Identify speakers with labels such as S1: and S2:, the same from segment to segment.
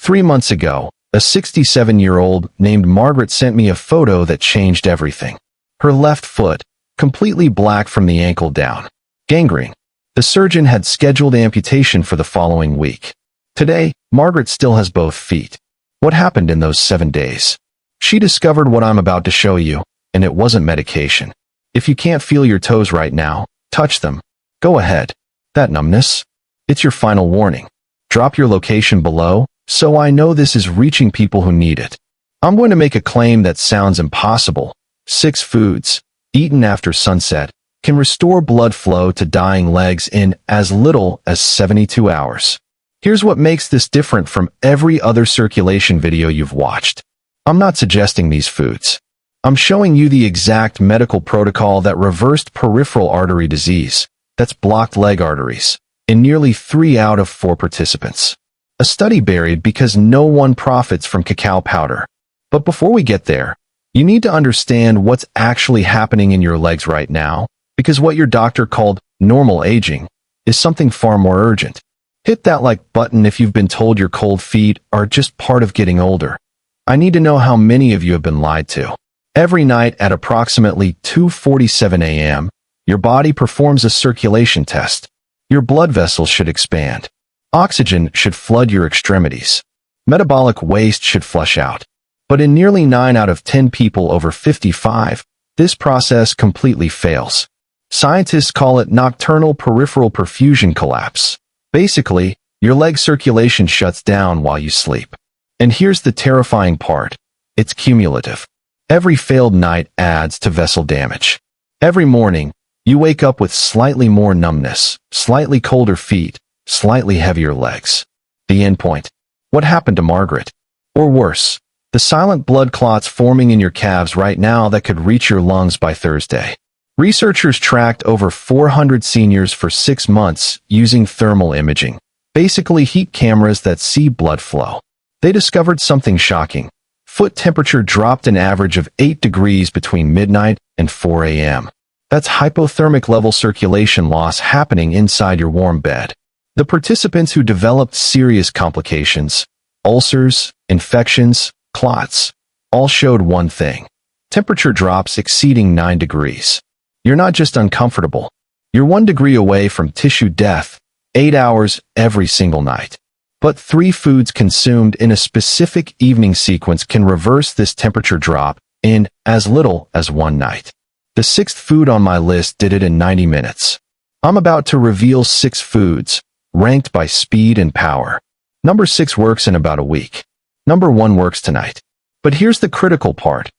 S1: 3 months ago, a 67-year-old named Margaret sent me a photo that changed everything. Her left foot, completely black from the ankle down. Gangrene. The surgeon had scheduled amputation for the following week. Today, Margaret still has both feet. What happened in those 7 days? She discovered what I'm about to show you, and it wasn't medication. If you can't feel your toes right now, touch them. Go ahead. That numbness? It's your final warning. Drop your location below, so I know this is reaching people who need it. I'm going to make a claim that sounds impossible. 6 foods, eaten after sunset, can restore blood flow to dying legs in as little as 72 hours. Here's what makes this different from every other circulation video you've watched. I'm not suggesting these foods. I'm showing you the exact medical protocol that reversed peripheral artery disease, that's blocked leg arteries, in nearly 3 out of 4 participants. A study buried because no one profits from cacao powder. But before we get there, you need to understand what's actually happening in your legs right now, because what your doctor called normal aging is something far more urgent. Hit that like button if you've been told your cold feet are just part of getting older. I need to know how many of you have been lied to. Every night at approximately 2:47 a.m., your body performs a circulation test. Your blood vessels should expand. Oxygen should flood your extremities. Metabolic waste should flush out. But in nearly 9 out of 10 people over 55, this process completely fails. Scientists call it nocturnal peripheral perfusion collapse. Basically, your leg circulation shuts down while you sleep. And here's the terrifying part. It's cumulative. Every failed night adds to vessel damage. Every morning, you wake up with slightly more numbness, slightly colder feet, slightly heavier legs. The endpoint. What happened to Margaret? Or worse, the silent blood clots forming in your calves right now that could reach your lungs by Thursday. Researchers tracked over 400 seniors for 6 months using thermal imaging, basically heat cameras that see blood flow. They discovered something shocking. Foot temperature dropped an average of 8 degrees between midnight and 4 a.m. That's hypothermic level circulation loss happening inside your warm bed. The participants who developed serious complications, ulcers, infections, clots, all showed one thing: temperature drops exceeding 9 degrees. You're not just uncomfortable. You're 1 degree away from tissue death, 8 hours every single night. But 3 foods consumed in a specific evening sequence can reverse this temperature drop in as little as 1 night. The 6th food on my list did it in 90 minutes. I'm about to reveal 6 foods, ranked by speed and power. Number 6 works in about a week. Number 1 works tonight. But here's the critical part.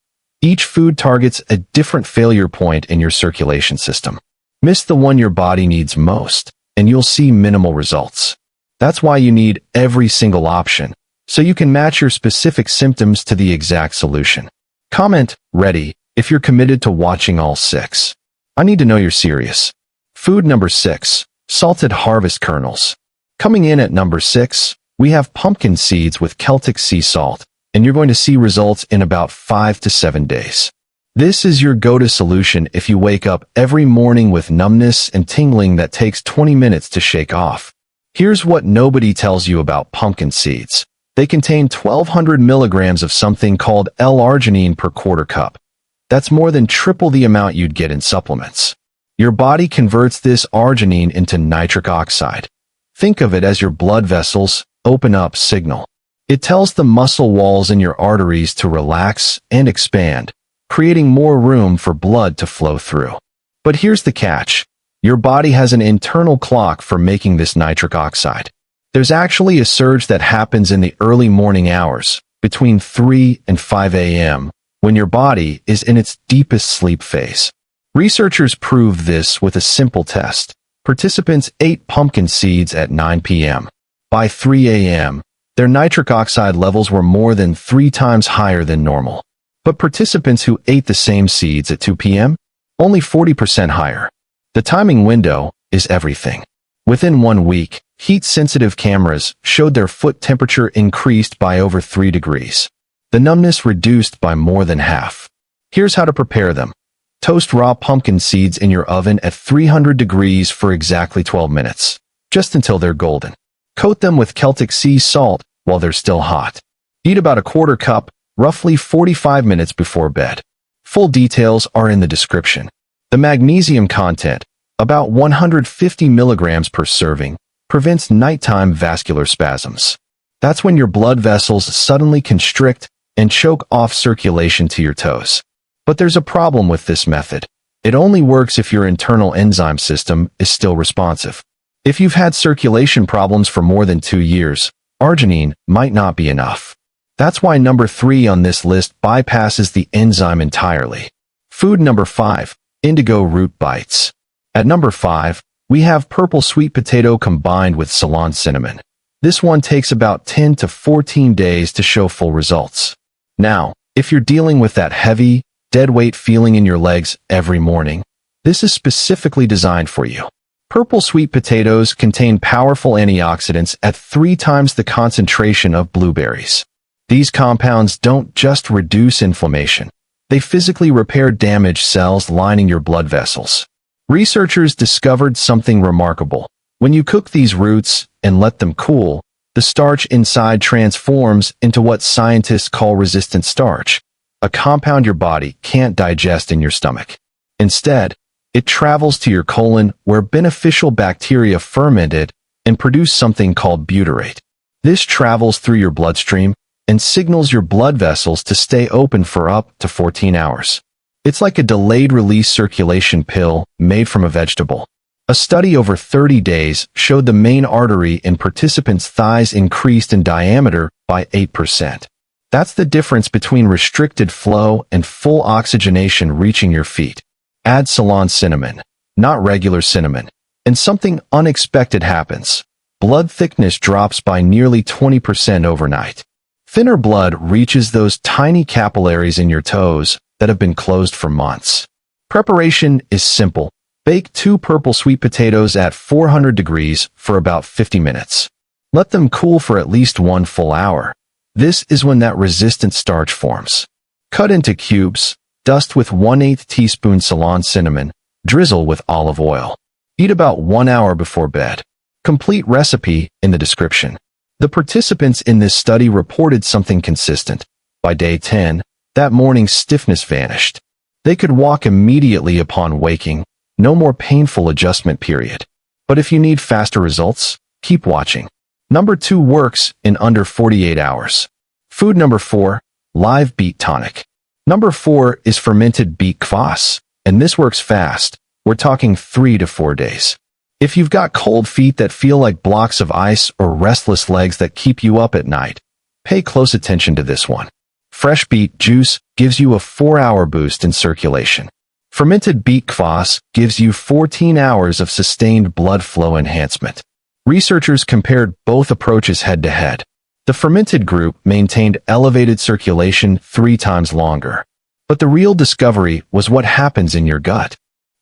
S1: Each food targets a different failure point in your circulation system. Miss the one your body needs most, and you'll see minimal results. That's why you need every single option, so you can match your specific symptoms to the exact solution. Comment, ready, if you're committed to watching all 6. I need to know you're serious. Food number 6, salted harvest kernels. Coming in at number 6, we have pumpkin seeds with Celtic sea salt, and you're going to see results in about 5 to 7 days. This is your go-to solution if you wake up every morning with numbness and tingling that takes 20 minutes to shake off. Here's what nobody tells you about pumpkin seeds. They contain 1,200 milligrams of something called L-arginine per quarter cup. That's more than triple the amount you'd get in supplements. Your body converts this arginine into nitric oxide. Think of it as your blood vessels open up signal. It tells the muscle walls in your arteries to relax and expand, creating more room for blood to flow through. But here's the catch. Your body has an internal clock for making this nitric oxide. There's actually a surge that happens in the early morning hours, between 3 and 5 a.m., when your body is in its deepest sleep phase. Researchers proved this with a simple test. Participants ate pumpkin seeds at 9 p.m. By 3 a.m., their nitric oxide levels were more than 3 times higher than normal. But participants who ate the same seeds at 2 p.m., only 40% higher. The timing window is everything. Within 1 week, heat-sensitive cameras showed their foot temperature increased by over 3 degrees. The numbness reduced by more than half. Here's how to prepare them. Toast raw pumpkin seeds in your oven at 300 degrees for exactly 12 minutes, just until they're golden. Coat them with Celtic sea salt, while they're still hot. Eat about a quarter cup, roughly 45 minutes before bed. Full details are in the description. The magnesium content, about 150 milligrams per serving, prevents nighttime vascular spasms. That's when your blood vessels suddenly constrict and choke off circulation to your toes. But there's a problem with this method. It only works if your internal enzyme system is still responsive. If you've had circulation problems for more than 2 years, arginine might not be enough. That's why number 3 on this list bypasses the enzyme entirely. Food number 5, indigo root bites. At number 5, we have purple sweet potato combined with Ceylon cinnamon. This one takes about 10 to 14 days to show full results. Now, if you're dealing with that heavy, dead weight feeling in your legs every morning, this is specifically designed for you. Purple sweet potatoes contain powerful antioxidants at 3 times the concentration of blueberries. These compounds don't just reduce inflammation. They physically repair damaged cells lining your blood vessels. Researchers discovered something remarkable. When you cook these roots and let them cool, the starch inside transforms into what scientists call resistant starch, a compound your body can't digest in your stomach. Instead, it travels to your colon where beneficial bacteria ferment it and produce something called butyrate. This travels through your bloodstream and signals your blood vessels to stay open for up to 14 hours. It's like a delayed-release circulation pill made from a vegetable. A study over 30 days showed the main artery in participants' thighs increased in diameter by 8%. That's the difference between restricted flow and full oxygenation reaching your feet. Add Ceylon cinnamon, not regular cinnamon, and something unexpected happens. Blood thickness drops by nearly 20% overnight. Thinner blood reaches those tiny capillaries in your toes that have been closed for months. Preparation is simple. Bake 2 purple sweet potatoes at 400 degrees for about 50 minutes. Let them cool for at least 1 full hour. This is when that resistant starch forms. Cut into cubes, dust with 1/8 teaspoon Ceylon cinnamon, drizzle with olive oil. Eat about 1 hour before bed. Complete recipe in the description. The participants in this study reported something consistent. By day 10, that morning's stiffness vanished. They could walk immediately upon waking, no more painful adjustment period. But if you need faster results, keep watching. Number 2 works in under 48 hours. Food number 4, live beet tonic. Number 4 is fermented beet kvass, and this works fast. We're talking 3 to 4 days. If you've got cold feet that feel like blocks of ice or restless legs that keep you up at night, pay close attention to this one. Fresh beet juice gives you a 4-hour boost in circulation. Fermented beet kvass gives you 14 hours of sustained blood flow enhancement. Researchers compared both approaches head-to-head. The fermented group maintained elevated circulation 3 times longer. But the real discovery was what happens in your gut.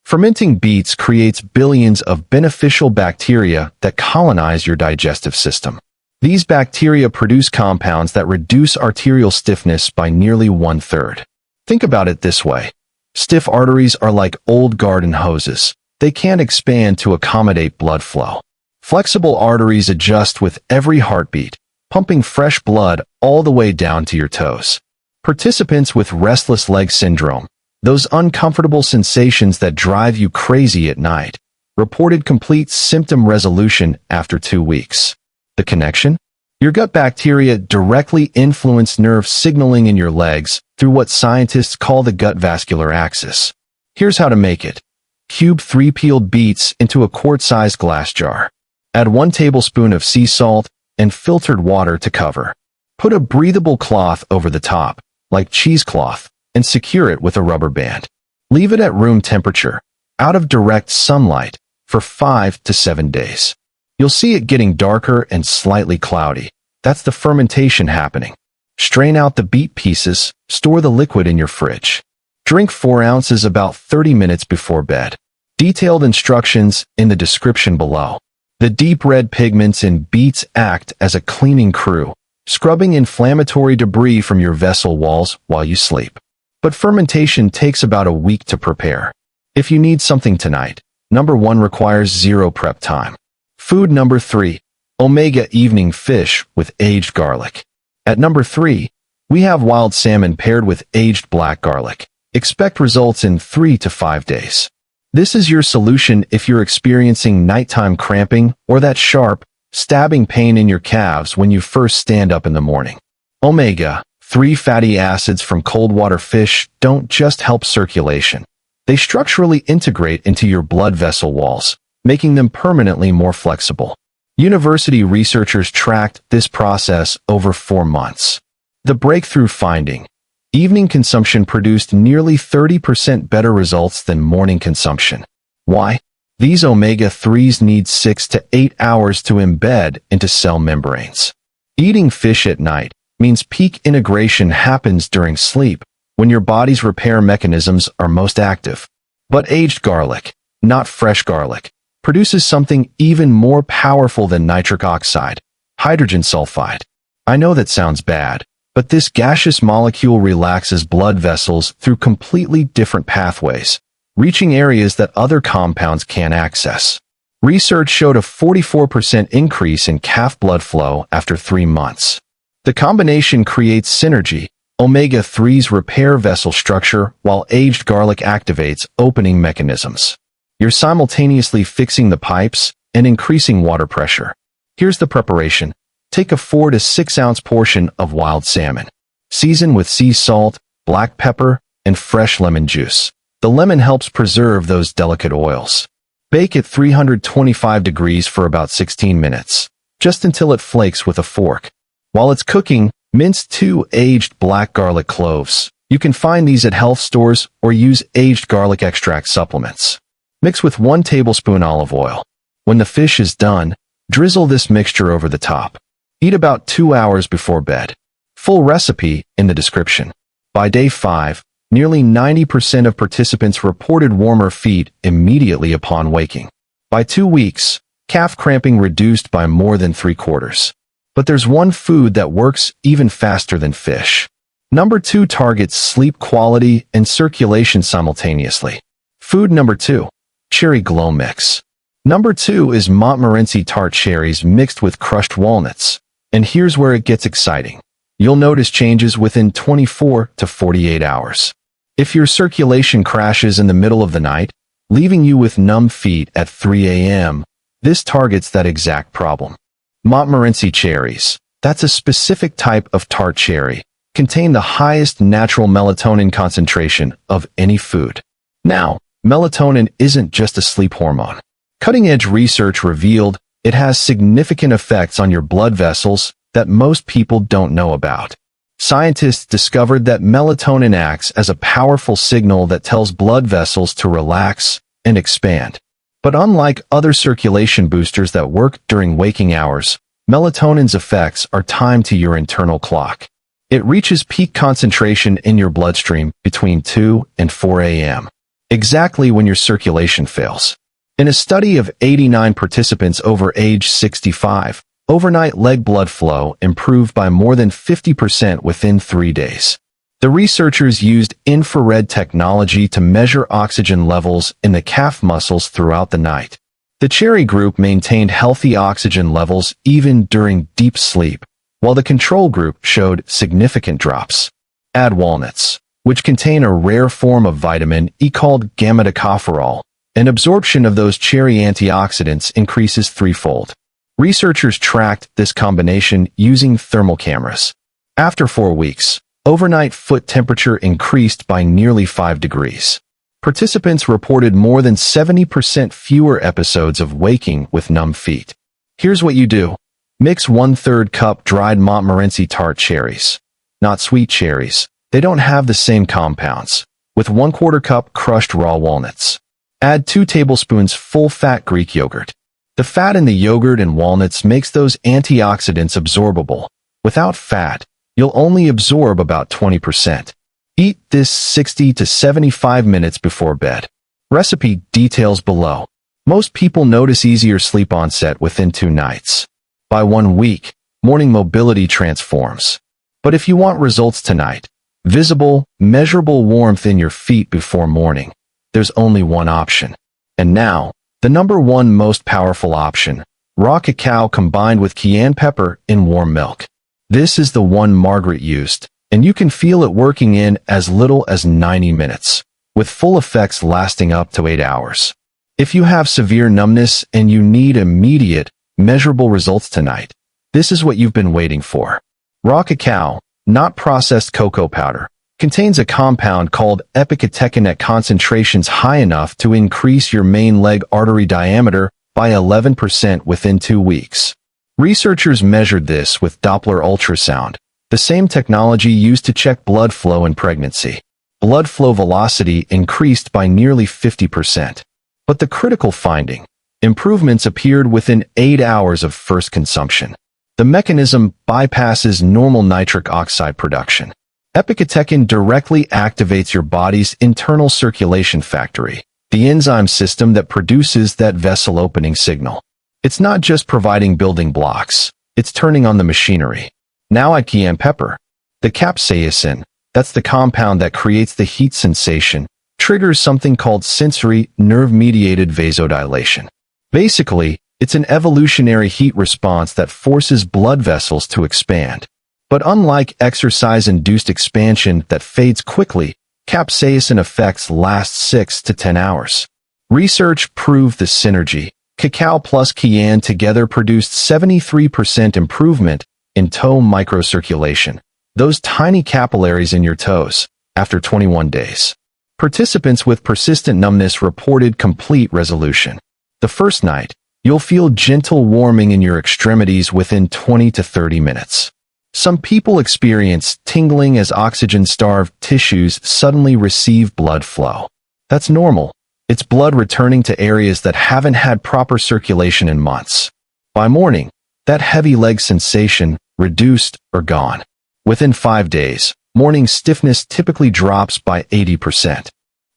S1: Fermenting beets creates billions of beneficial bacteria that colonize your digestive system. These bacteria produce compounds that reduce arterial stiffness by nearly 1/3. Think about it this way. Stiff arteries are like old garden hoses. They can't expand to accommodate blood flow. Flexible arteries adjust with every heartbeat, pumping fresh blood all the way down to your toes. Participants with restless leg syndrome, those uncomfortable sensations that drive you crazy at night, reported complete symptom resolution after 2 weeks. The connection? Your gut bacteria directly influence nerve signaling in your legs through what scientists call the gut vascular axis. Here's how to make it. Cube 3 peeled beets into a quart-sized glass jar. Add 1 tablespoon of sea salt and filtered water to cover. Put a breathable cloth over the top, like cheesecloth, and secure it with a rubber band. Leave it at room temperature, out of direct sunlight, for 5 to 7 days. You'll see it getting darker and slightly cloudy. That's the fermentation happening. Strain out the beet pieces, store the liquid in your fridge. Drink 4 ounces about 30 minutes before bed. Detailed instructions in the description below. The deep red pigments in beets act as a cleaning crew, scrubbing inflammatory debris from your vessel walls while you sleep. But fermentation takes about a week to prepare. If you need something tonight, number 1 requires 0 prep time. Food number 3, Omega evening fish with aged garlic. At number 3, we have wild salmon paired with aged black garlic. Expect results in 3 to 5 days. This is your solution if you're experiencing nighttime cramping or that sharp, stabbing pain in your calves when you first stand up in the morning. Omega-3 fatty acids from cold water fish don't just help circulation. They structurally integrate into your blood vessel walls, making them permanently more flexible. University researchers tracked this process over 4 months. The breakthrough finding: evening consumption produced nearly 30% better results than morning consumption. Why? These omega-3s need 6 to 8 hours to embed into cell membranes. Eating fish at night means peak integration happens during sleep, when your body's repair mechanisms are most active. But aged garlic, not fresh garlic, produces something even more powerful than nitric oxide: hydrogen sulfide. I know that sounds bad, but this gaseous molecule relaxes blood vessels through completely different pathways, reaching areas that other compounds can't access. Research showed a 44% increase in calf blood flow after 3 months. The combination creates synergy. Omega-3s repair vessel structure while aged garlic activates opening mechanisms. You're simultaneously fixing the pipes and increasing water pressure. Here's the preparation. Take a 4 to 6 ounce portion of wild salmon. Season with sea salt, black pepper, and fresh lemon juice. The lemon helps preserve those delicate oils. Bake at 325 degrees for about 16 minutes, just until it flakes with a fork. While it's cooking, mince 2 aged black garlic cloves. You can find these at health stores or use aged garlic extract supplements. Mix with 1 tablespoon olive oil. When the fish is done, drizzle this mixture over the top. Eat about 2 hours before bed. Full recipe in the description. By day 5, nearly 90% of participants reported warmer feet immediately upon waking. By 2 weeks, calf cramping reduced by more than 3/4. But there's one food that works even faster than fish. Number 2 targets sleep quality and circulation simultaneously. Food number 2. Cherry Glow Mix. Number 2 is Montmorency tart cherries mixed with crushed walnuts. And here's where it gets exciting. You'll notice changes within 24 to 48 hours. If your circulation crashes in the middle of the night, leaving you with numb feet at 3 a.m., this targets that exact problem. Montmorency cherries, that's a specific type of tart cherry, contain the highest natural melatonin concentration of any food. Now, melatonin isn't just a sleep hormone. Cutting-edge research revealed it has significant effects on your blood vessels that most people don't know about. Scientists discovered that melatonin acts as a powerful signal that tells blood vessels to relax and expand. But unlike other circulation boosters that work during waking hours, melatonin's effects are timed to your internal clock. It reaches peak concentration in your bloodstream between 2 and 4 a.m., exactly when your circulation fails. In a study of 89 participants over age 65, overnight leg blood flow improved by more than 50% within 3 days. The researchers used infrared technology to measure oxygen levels in the calf muscles throughout the night. The cherry group maintained healthy oxygen levels even during deep sleep, while the control group showed significant drops. Add walnuts, which contain a rare form of vitamin E called gamma-tocopherol, and absorption of those cherry antioxidants increases threefold. Researchers tracked this combination using thermal cameras. After 4 weeks, overnight foot temperature increased by nearly 5 degrees. Participants reported more than 70% fewer episodes of waking with numb feet. Here's what you do. Mix 1/3 cup dried Montmorency tart cherries. Not sweet cherries. They don't have the same compounds. With 1/4 cup crushed raw walnuts. Add 2 tablespoons full-fat Greek yogurt. The fat in the yogurt and walnuts makes those antioxidants absorbable. Without fat, you'll only absorb about 20%. Eat this 60 to 75 minutes before bed. Recipe details below. Most people notice easier sleep onset within 2 nights. By 1 week, morning mobility transforms. But if you want results tonight, visible, measurable warmth in your feet before morning, there's only one option. And now, the number 1 most powerful option, raw cacao combined with cayenne pepper in warm milk. This is the one Margaret used, and you can feel it working in as little as 90 minutes, with full effects lasting up to 8 hours. If you have severe numbness and you need immediate, measurable results tonight, this is what you've been waiting for. Raw cacao, not processed cocoa powder, contains a compound called epicatechin at concentrations high enough to increase your main leg artery diameter by 11% within 2 weeks. Researchers measured this with Doppler ultrasound, the same technology used to check blood flow in pregnancy. Blood flow velocity increased by nearly 50%. But the critical finding, improvements appeared within 8 hours of first consumption. The mechanism bypasses normal nitric oxide production. Epicatechin directly activates your body's internal circulation factory, the enzyme system that produces that vessel opening signal. It's not just providing building blocks, it's turning on the machinery. Now add cayenne pepper. The capsaicin, that's the compound that creates the heat sensation, triggers something called sensory nerve-mediated vasodilation. Basically, it's an evolutionary heat response that forces blood vessels to expand. But unlike exercise-induced expansion that fades quickly, capsaicin effects last 6 to 10 hours. Research proved the synergy. Cacao plus cayenne together produced 73% improvement in toe microcirculation, those tiny capillaries in your toes, after 21 days. Participants with persistent numbness reported complete resolution. The first night, you'll feel gentle warming in your extremities within 20 to 30 minutes. Some people experience tingling as oxygen-starved tissues suddenly receive blood flow. That's normal. It's blood returning to areas that haven't had proper circulation in months. By morning, that heavy leg sensation, reduced or gone. Within 5 days, morning stiffness typically drops by 80%.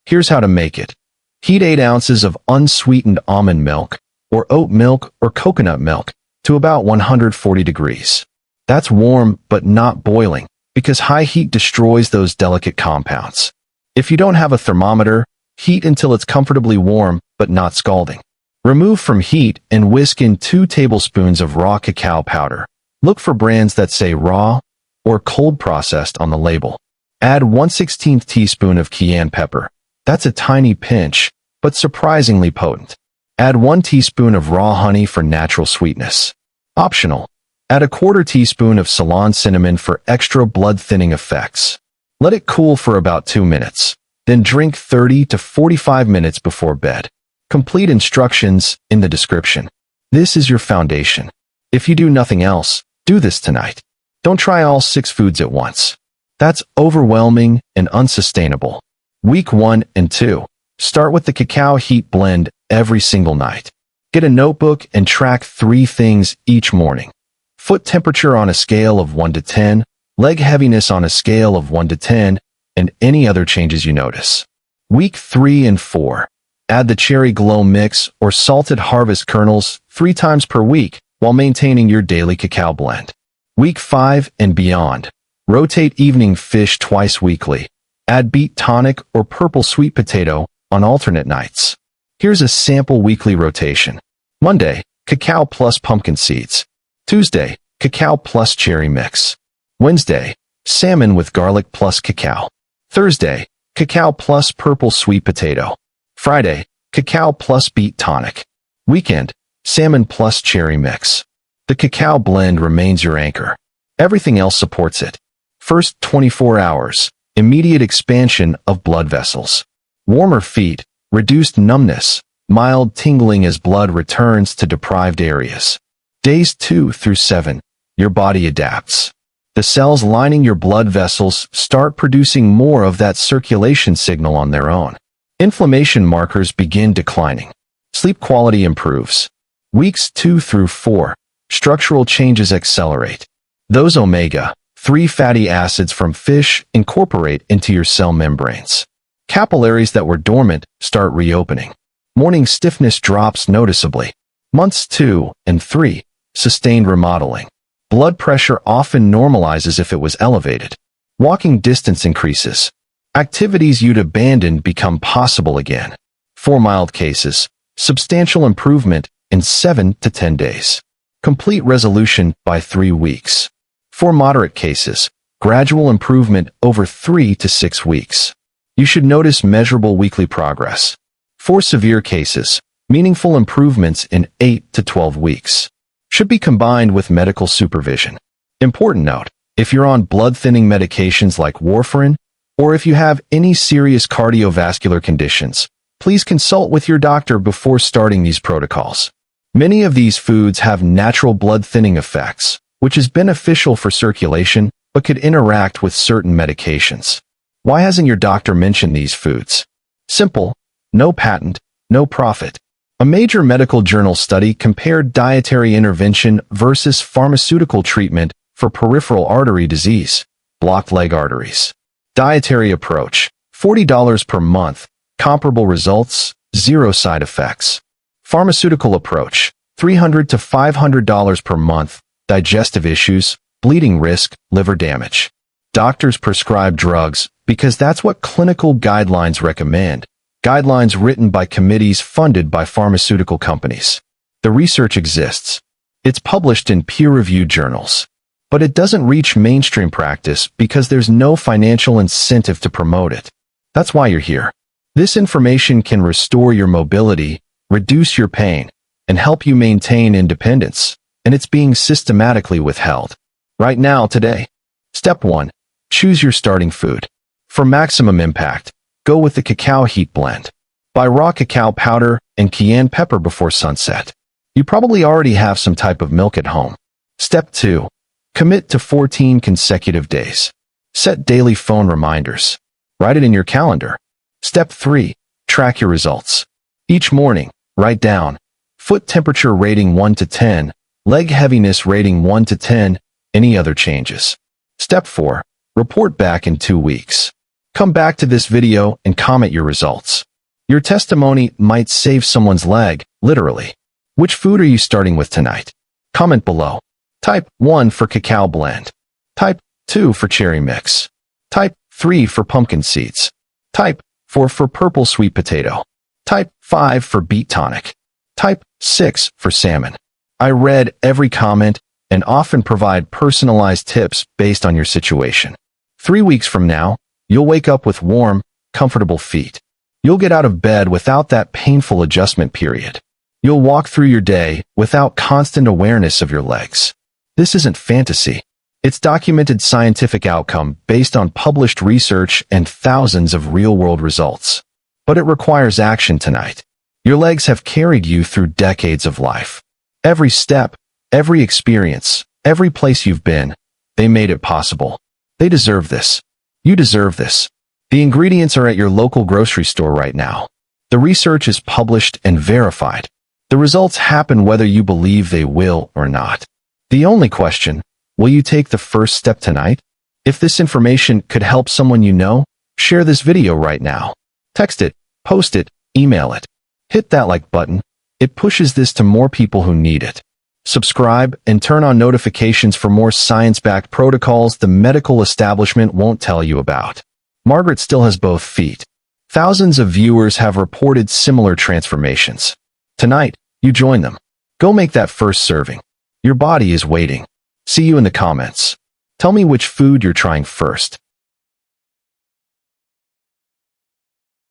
S1: Here's how to make it. Heat 8 ounces of unsweetened almond milk, or oat milk or coconut milk, to about 140 degrees. That's warm but not boiling, because high heat destroys those delicate compounds. If you don't have a thermometer, heat until it's comfortably warm but not scalding. Remove from heat and whisk in 2 tablespoons of raw cacao powder. Look for brands that say raw or cold processed on the label. Add 1/16 teaspoon of cayenne pepper. That's a tiny pinch, but surprisingly potent. Add 1 teaspoon of raw honey for natural sweetness. Optional. Add a 1/4 teaspoon of Ceylon cinnamon for extra blood-thinning effects. Let it cool for about 2 minutes. Then drink 30 to 45 minutes before bed. Complete instructions in the description. This is your foundation. If you do nothing else, do this tonight. Don't try all 6 foods at once. That's overwhelming and unsustainable. Week 1 and 2. Start with the cacao heat blend every single night. Get a notebook and track 3 things each morning. Foot temperature on a scale of 1 to 10, leg heaviness on a scale of 1 to 10, and any other changes you notice. Week 3 and 4. Add the Cherry Glow mix or salted harvest kernels 3 times per week while maintaining your daily cacao blend. Week 5 and beyond. Rotate evening fish twice weekly. Add beet tonic or purple sweet potato on alternate nights. Here's a sample weekly rotation. Monday, cacao plus pumpkin seeds. Tuesday, cacao plus cherry mix. Wednesday, salmon with garlic plus cacao. Thursday, cacao plus purple sweet potato. Friday, cacao plus beet tonic. Weekend, salmon plus cherry mix. The cacao blend remains your anchor. Everything else supports it. First 24 hours, immediate expansion of blood vessels. Warmer feet, reduced numbness, mild tingling as blood returns to deprived areas. Days 2 through 7, your body adapts. The cells lining your blood vessels start producing more of that circulation signal on their own. Inflammation markers begin declining. Sleep quality improves. Weeks 2 through 4, structural changes accelerate. Those omega-3 fatty acids from fish incorporate into your cell membranes. Capillaries that were dormant start reopening. Morning stiffness drops noticeably. Months 2 and 3, sustained remodeling. Blood pressure often normalizes if it was elevated. Walking distance increases. Activities you'd abandoned become possible again. For mild cases, substantial improvement in 7 to 10 days. Complete resolution by 3 weeks. For moderate cases, gradual improvement over 3 to 6 weeks. You should notice measurable weekly progress. For severe cases, meaningful improvements in 8 to 12 weeks. Should be combined with medical supervision. Important note, if you're on blood-thinning medications like warfarin, or if you have any serious cardiovascular conditions, please consult with your doctor before starting these protocols. Many of these foods have natural blood-thinning effects, which is beneficial for circulation but could interact with certain medications. Why hasn't your doctor mentioned these foods? Simple. No patent, no profit. A major medical journal study compared dietary intervention versus pharmaceutical treatment for peripheral artery disease, blocked leg arteries. Dietary approach, $40 per month, comparable results, 0 side effects. Pharmaceutical approach, $300 to $500 per month, digestive issues, bleeding risk, liver damage. Doctors prescribe drugs because that's what clinical guidelines recommend, guidelines written by committees funded by pharmaceutical companies. The research exists. It's published in peer-reviewed journals. But it doesn't reach mainstream practice because there's no financial incentive to promote it. That's why you're here. This information can restore your mobility, reduce your pain, and help you maintain independence, and it's being systematically withheld. Right now, today. Step 1. Choose your starting food. For maximum impact, go with the cacao heat blend. Buy raw cacao powder and cayenne pepper before sunset. You probably already have some type of milk at home. Step 2. Commit to 14 consecutive days. Set daily phone reminders. Write it in your calendar. Step 3. Track your results. Each morning, write down foot temperature rating 1 to 10, leg heaviness rating 1 to 10, any other changes. Step 4. Report back in 2 weeks. Come back to this video and comment your results. Your testimony might save someone's leg, literally. Which food are you starting with tonight? Comment below. Type 1 for cacao blend. Type 2 for cherry mix. Type 3 for pumpkin seeds. Type 4 for purple sweet potato. Type 5 for beet tonic. Type 6 for salmon. I read every comment and often provide personalized tips based on your situation. 3 weeks from now, you'll wake up with warm, comfortable feet. You'll get out of bed without that painful adjustment period. You'll walk through your day without constant awareness of your legs. This isn't fantasy. It's documented scientific outcome based on published research and thousands of real-world results. But it requires action tonight. Your legs have carried you through decades of life. Every step, every experience, every place you've been, they made it possible. They deserve this. You deserve this. The ingredients are at your local grocery store right now. The research is published and verified. The results happen whether you believe they will or not. The only question, will you take the first step tonight? If this information could help someone you know, share this video right now. Text it, post it, email it. Hit that like button. It pushes this to more people who need it. Subscribe and turn on notifications for more science-backed protocols the medical establishment won't tell you about. Margaret still has both feet. Thousands of viewers have reported similar transformations. Tonight, you join them. Go make that first serving. Your body is waiting. See you in the comments. Tell me which food you're trying first.